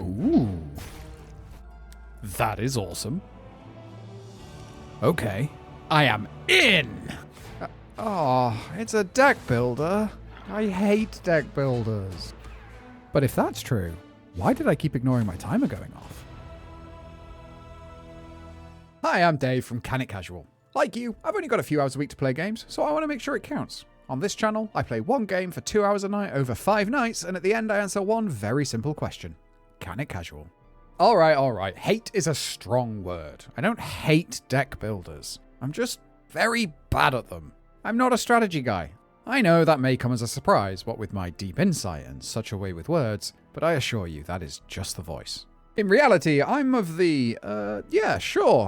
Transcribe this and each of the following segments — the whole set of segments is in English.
Ooh. That is awesome. Okay. I am in! It's a deck builder. I hate deck builders. But if that's true, why did I keep ignoring my timer going off? Hi, I'm Dave from Can It Casual. Like you, I've only got a few hours a week to play games, so I want to make sure it counts. On this channel, I play one game for 2 hours a night over 5 nights, and at the end I answer one very simple question. Can it casual? Alright. Hate is a strong word. I don't hate deck builders. I'm just very bad at them. I'm not a strategy guy. I know that may come as a surprise, what with my deep insight and such a way with words, but I assure you that is just the voice. In reality, I'm of the,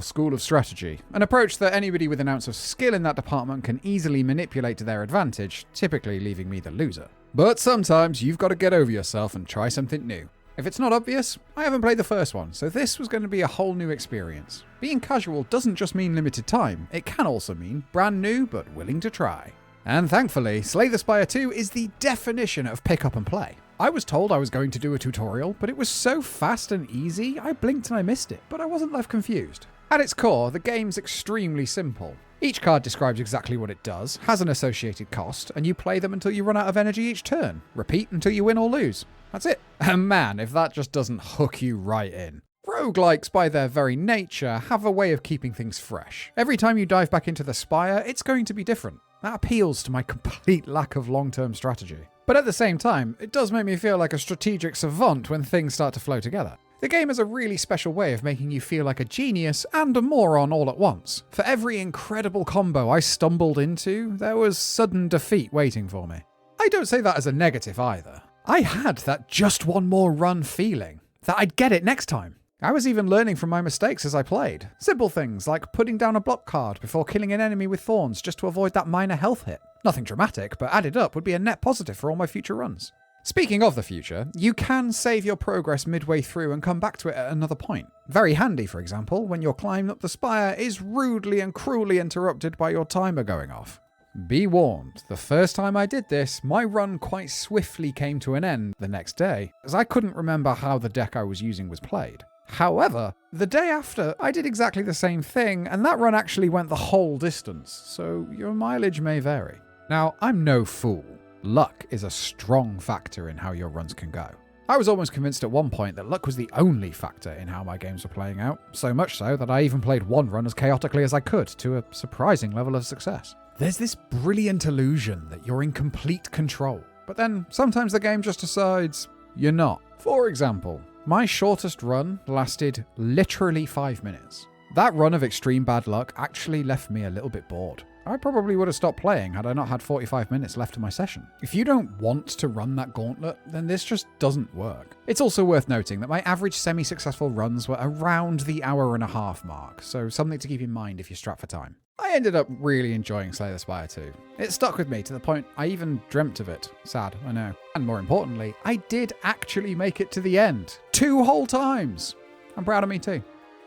school of strategy. An approach that anybody with an ounce of skill in that department can easily manipulate to their advantage, typically leaving me the loser. But sometimes you've got to get over yourself and try something new. If it's not obvious, I haven't played the first one, so this was going to be a whole new experience. Being casual doesn't just mean limited time, it can also mean brand new but willing to try. And thankfully, Slay the Spire 2 is the definition of pick up and play. I was told I was going to do a tutorial, but it was so fast and easy, I blinked and I missed it, but I wasn't left confused. At its core, the game's extremely simple. Each card describes exactly what it does, has an associated cost, and you play them until you run out of energy each turn. Repeat until you win or lose. That's it. And man, if that just doesn't hook you right in. Roguelikes, by their very nature, have a way of keeping things fresh. Every time you dive back into the Spire, it's going to be different. That appeals to my complete lack of long-term strategy. But at the same time, it does make me feel like a strategic savant when things start to flow together. The game has a really special way of making you feel like a genius and a moron all at once. For every incredible combo I stumbled into, there was sudden defeat waiting for me. I don't say that as a negative either. I had that just one more run feeling, that I'd get it next time. I was even learning from my mistakes as I played. Simple things like putting down a block card before killing an enemy with thorns just to avoid that minor health hit. Nothing dramatic, but added up would be a net positive for all my future runs. Speaking of the future, you can save your progress midway through and come back to it at another point. Very handy, for example, when your climb up the Spire is rudely and cruelly interrupted by your timer going off. Be warned, the first time I did this, my run quite swiftly came to an end the next day, as I couldn't remember how the deck I was using was played. However, the day after, I did exactly the same thing, and that run actually went the whole distance, so your mileage may vary. Now, I'm no fool. Luck is a strong factor in how your runs can go. I was almost convinced at one point that luck was the only factor in how my games were playing out, so much so that I even played one run as chaotically as I could, to a surprising level of success. There's this brilliant illusion that you're in complete control, but then sometimes the game just decides you're not. For example, my shortest run lasted literally 5 minutes. That run of extreme bad luck actually left me a little bit bored. I probably would have stopped playing had I not had 45 minutes left in my session. If you don't want to run that gauntlet, then this just doesn't work. It's also worth noting that my average semi-successful runs were around the hour-and-a-half mark, so something to keep in mind if you're strapped for time. I ended up really enjoying Slay the Spire 2. It stuck with me to the point I even dreamt of it. Sad, I know. And more importantly, I did actually make it to the end. 2 whole times! I'm proud of me too.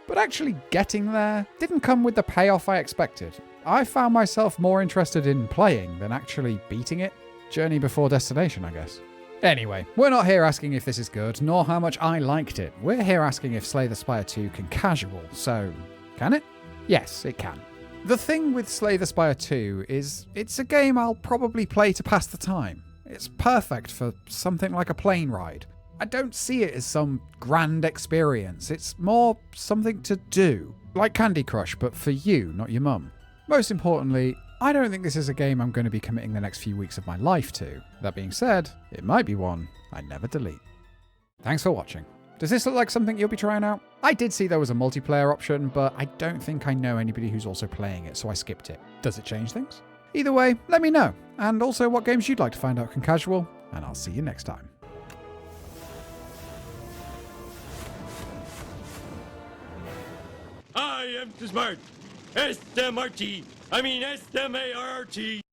But actually getting there didn't come with the payoff I expected. I found myself more interested in playing than actually beating it. Journey before destination, I guess. Anyway, we're not here asking if this is good, nor how much I liked it. We're here asking if Slay the Spire 2 can casual, so can it? Yes, it can. The thing with Slay the Spire 2 is it's a game I'll probably play to pass the time. It's perfect for something like a plane ride. I don't see it as some grand experience, it's more something to do. Like Candy Crush, but for you, not your mum. Most importantly, I don't think this is a game I'm going to be committing the next few weeks of my life to. That being said, it might be one I never delete. Thanks for watching. Does this look like something you'll be trying out? I did see there was a multiplayer option, but I don't think I know anybody who's also playing it, so I skipped it. Does it change things? Either way, let me know. And also what games you'd like to find out can casual, and I'll see you next time. I am too smart. S-M-R-T. I mean S-M-A-R-T.